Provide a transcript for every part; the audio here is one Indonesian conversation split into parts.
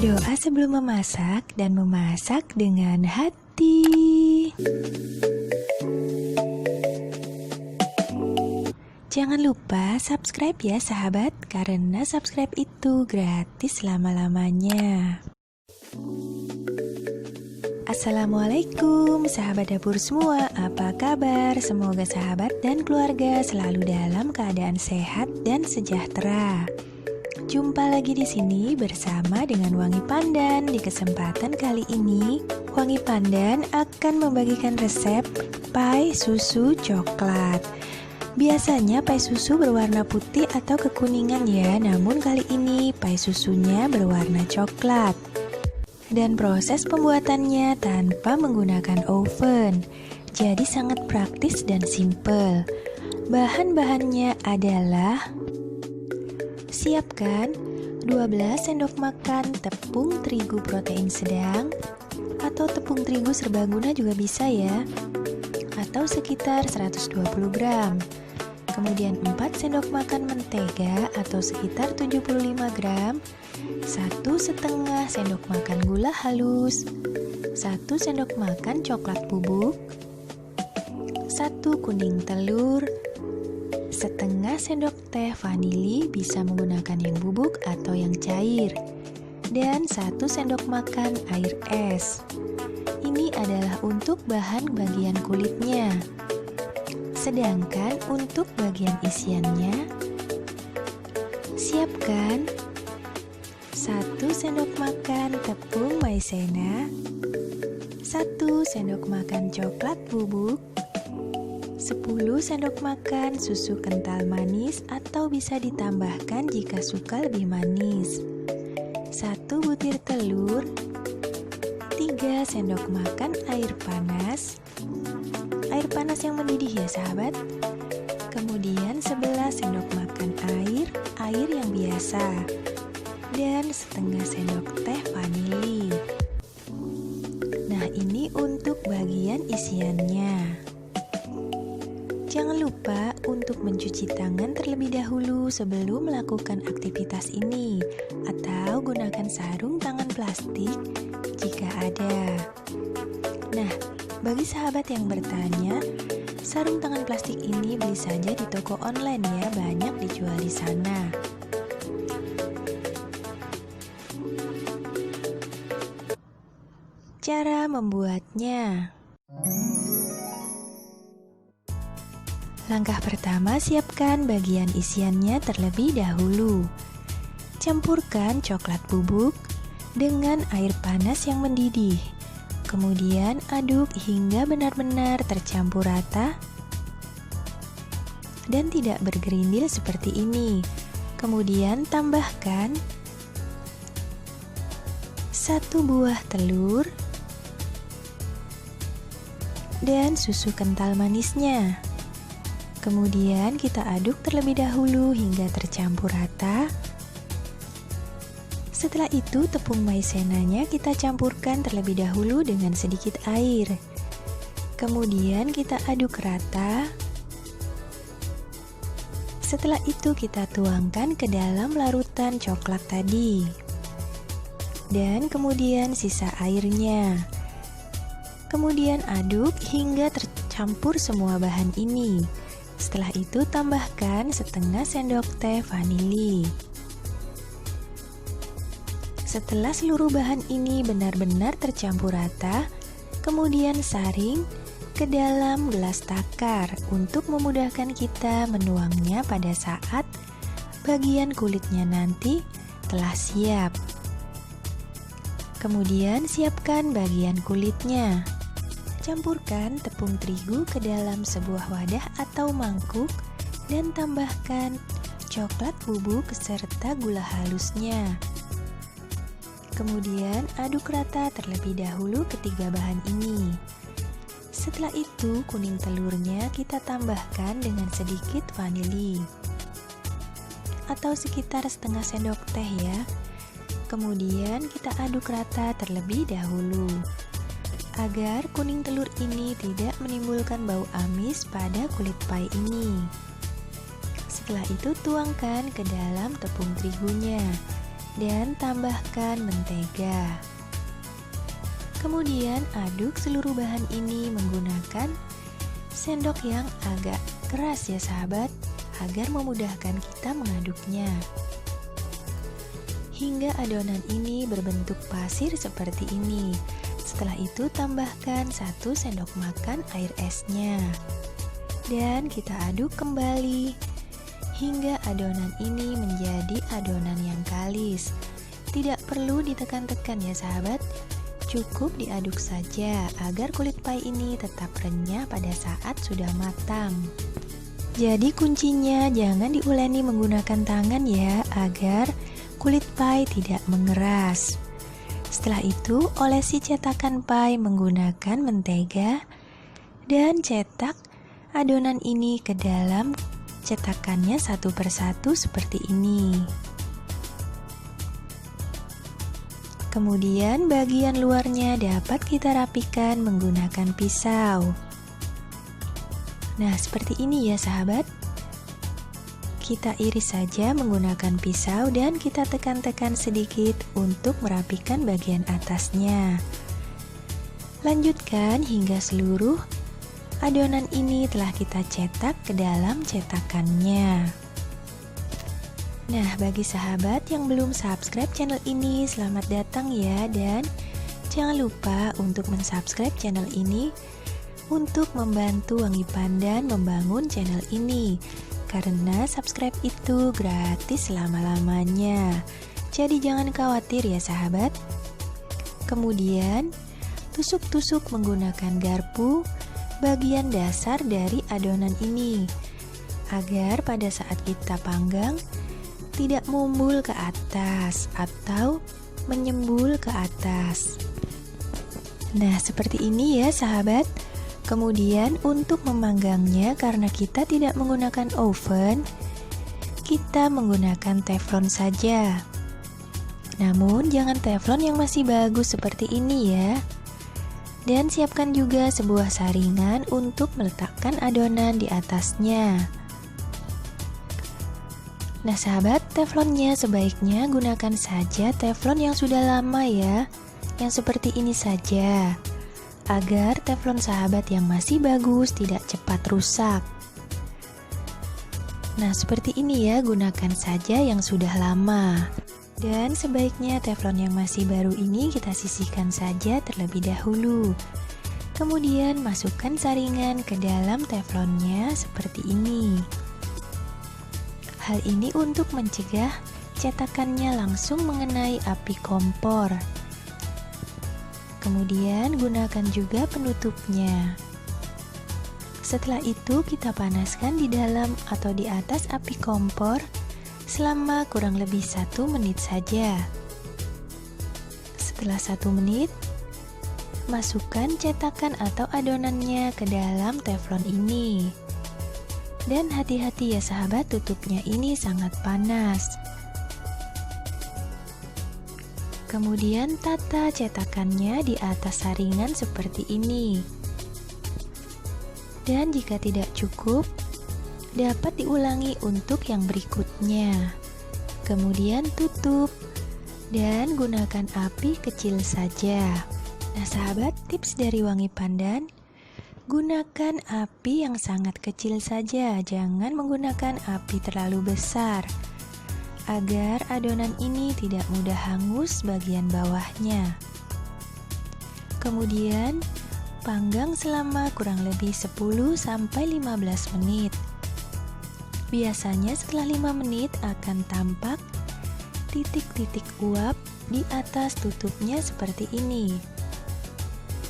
Berdoa sebelum memasak dan memasak dengan hati. Jangan lupa subscribe ya sahabat, karena subscribe itu gratis selama-lamanya. Assalamualaikum sahabat dapur semua, apa kabar? Semoga sahabat dan keluarga selalu dalam keadaan sehat dan sejahtera. Jumpa lagi di sini bersama dengan Wangi Pandan. Di kesempatan kali ini, Wangi Pandan akan membagikan resep pai susu coklat. Biasanya pai susu berwarna putih atau kekuningan ya, namun kali ini pai susunya berwarna coklat. Dan proses pembuatannya tanpa menggunakan oven, jadi sangat praktis dan simple. Bahan-bahannya adalah: siapkan 12 sendok makan tepung terigu protein sedang, atau tepung terigu serbaguna juga bisa ya, atau sekitar 120 gram. Kemudian 4 sendok makan mentega atau sekitar 75 gram, 1,5 sendok makan gula halus, 1 sendok makan coklat bubuk, 1 kuning telur, setengah sendok teh vanili, bisa menggunakan yang bubuk atau yang cair, dan 1 sendok makan air es. Ini adalah untuk bahan bagian kulitnya. Sedangkan untuk bagian isiannya, siapkan 1 sendok makan tepung maizena, 1 sendok makan coklat bubuk, 10 sendok makan susu kental manis atau bisa ditambahkan jika suka lebih manis, 1 butir telur, 3 sendok makan air panas yang mendidih ya sahabat. Kemudian 11 sendok makan air yang biasa, dan setengah sendok teh vanili. Nah, ini untuk bagian isiannya. Jangan lupa untuk mencuci tangan terlebih dahulu sebelum melakukan aktivitas ini, atau gunakan sarung tangan plastik jika ada. Nah, bagi sahabat yang bertanya, sarung tangan plastik ini beli saja di toko online ya, banyak dijual di sana. Cara membuatnya. Langkah pertama, siapkan bagian isiannya terlebih dahulu. Campurkan coklat bubuk dengan air panas yang mendidih. Kemudian aduk hingga benar-benar tercampur rata dan tidak bergerindil seperti ini. Kemudian tambahkan 1 buah telur dan susu kental manisnya. Kemudian kita aduk terlebih dahulu hingga tercampur rata. Setelah itu tepung maizenanya kita campurkan terlebih dahulu dengan sedikit air. Kemudian kita aduk rata. Setelah itu kita tuangkan ke dalam larutan coklat tadi. Dan kemudian sisa airnya. Kemudian aduk hingga tercampur semua bahan ini. Setelah itu tambahkan setengah sendok teh vanili. Setelah seluruh bahan ini benar-benar tercampur rata, kemudian saring ke dalam gelas takar untuk memudahkan kita menuangnya pada saat bagian kulitnya nanti telah siap. Kemudian siapkan bagian kulitnya. Campurkan tepung terigu ke dalam sebuah wadah atau mangkuk dan tambahkan coklat bubuk serta gula halusnya. Kemudian aduk rata terlebih dahulu ketiga bahan ini. Setelah itu kuning telurnya kita tambahkan dengan sedikit vanili atau sekitar setengah sendok teh ya. Kemudian kita aduk rata terlebih dahulu agar kuning telur ini tidak menimbulkan bau amis pada kulit pai ini. Setelah itu tuangkan ke dalam tepung terigunya. dan tambahkan mentega. Kemudian aduk seluruh bahan ini menggunakan sendok yang agak keras ya sahabat, agar memudahkan kita mengaduknya. Hingga adonan ini berbentuk pasir seperti ini. Setelah itu tambahkan 1 sendok makan air esnya. Dan kita aduk kembali hingga adonan ini menjadi adonan yang kalis. Tidak perlu ditekan-tekan ya sahabat. Cukup diaduk saja agar kulit pai ini tetap renyah pada saat sudah matang. Jadi kuncinya jangan diuleni menggunakan tangan ya, agar kulit pai tidak mengeras. Setelah itu olesi cetakan pai menggunakan mentega dan cetak adonan ini ke dalam cetakannya satu persatu seperti ini. Kemudian bagian luarnya dapat kita rapikan menggunakan pisau. Nah, seperti ini ya sahabat. Kita iris saja menggunakan pisau dan kita tekan-tekan sedikit untuk merapikan bagian atasnya. Lanjutkan hingga seluruh adonan ini telah kita cetak ke dalam cetakannya. Nah, bagi sahabat yang belum subscribe channel ini, selamat datang ya, dan jangan lupa untuk mensubscribe channel ini untuk membantu Wangi Pandan membangun channel ini, karena subscribe itu gratis selama-lamanya. Jadi jangan khawatir ya sahabat. Kemudian tusuk-tusuk menggunakan garpu bagian dasar dari adonan ini, agar pada saat kita panggang tidak mumbul ke atas atau menyembul ke atas. Nah, seperti ini ya sahabat. Kemudian untuk memanggangnya, karena kita tidak menggunakan oven, kita menggunakan teflon saja. Namun jangan teflon yang masih bagus seperti ini ya. Dan siapkan juga sebuah saringan untuk meletakkan adonan di atasnya. Nah sahabat, teflonnya sebaiknya gunakan saja teflon yang sudah lama ya, yang seperti ini saja, agar teflon sahabat yang masih bagus tidak cepat rusak. Nah seperti ini ya, gunakan saja yang sudah lama. Dan sebaiknya teflon yang masih baru ini kita sisihkan saja terlebih dahulu. Kemudian masukkan saringan ke dalam teflonnya seperti ini. Hal ini untuk mencegah cetakannya langsung mengenai api kompor. Kemudian gunakan juga penutupnya. Setelah itu kita panaskan di dalam atau di atas api kompor selama kurang lebih 1 menit saja. Setelah 1 menit, masukkan cetakan atau adonannya ke dalam teflon ini. Dan hati-hati ya sahabat, tutupnya ini sangat panas. Kemudian tata cetakannya di atas saringan seperti ini. Dan jika tidak cukup, dapat diulangi untuk yang berikutnya. Kemudian tutup dan gunakan api kecil saja. Nah sahabat, tips dari Wangi Pandan, gunakan api yang sangat kecil saja, jangan menggunakan api terlalu besar, agar adonan ini tidak mudah hangus bagian bawahnya. Kemudian panggang selama kurang lebih 10-15 menit. Biasanya setelah 5 menit akan tampak titik-titik uap di atas tutupnya seperti ini.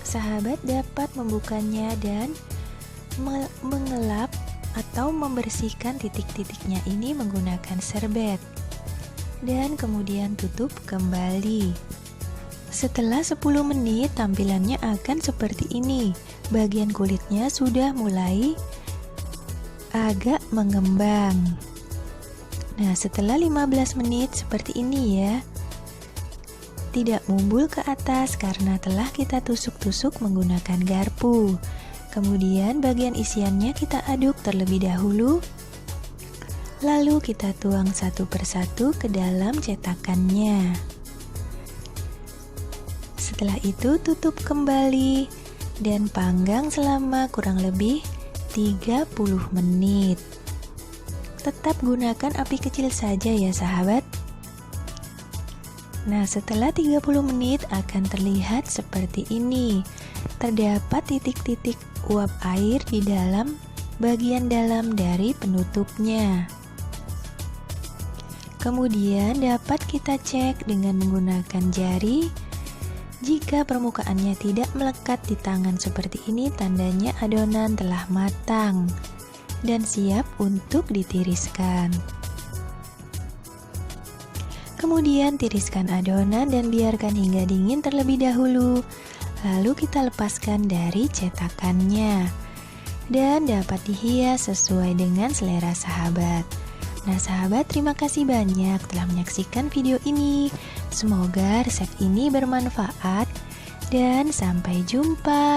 Sahabat dapat membukanya dan mengelap atau membersihkan titik-titiknya ini menggunakan serbet. Dan kemudian tutup kembali. Setelah 10 menit tampilannya akan seperti ini. Bagian kulitnya sudah mulai agak mengembang. Nah, setelah 15 menit seperti ini ya. Tidak mumbul ke atas karena telah kita tusuk-tusuk menggunakan garpu. Kemudian bagian isiannya kita aduk terlebih dahulu Lalu kita tuang satu persatu ke dalam cetakannya. Setelah itu tutup kembali dan panggang selama kurang lebih 30 menit. Tetap gunakan api kecil saja ya sahabat. Nah, setelah 30 menit akan terlihat seperti ini. Terdapat titik-titik uap air di dalam bagian dalam dari penutupnya. Kemudian dapat kita cek dengan menggunakan jari. Jika permukaannya tidak melekat di tangan seperti ini, tandanya adonan telah matang dan siap untuk ditiriskan. Kemudian tiriskan adonan dan biarkan hingga dingin terlebih dahulu. Lalu kita lepaskan dari cetakannya dan dapat dihias sesuai dengan selera sahabat. Nah sahabat, terima kasih banyak telah menyaksikan video ini. Semoga resep ini bermanfaat dan sampai jumpa.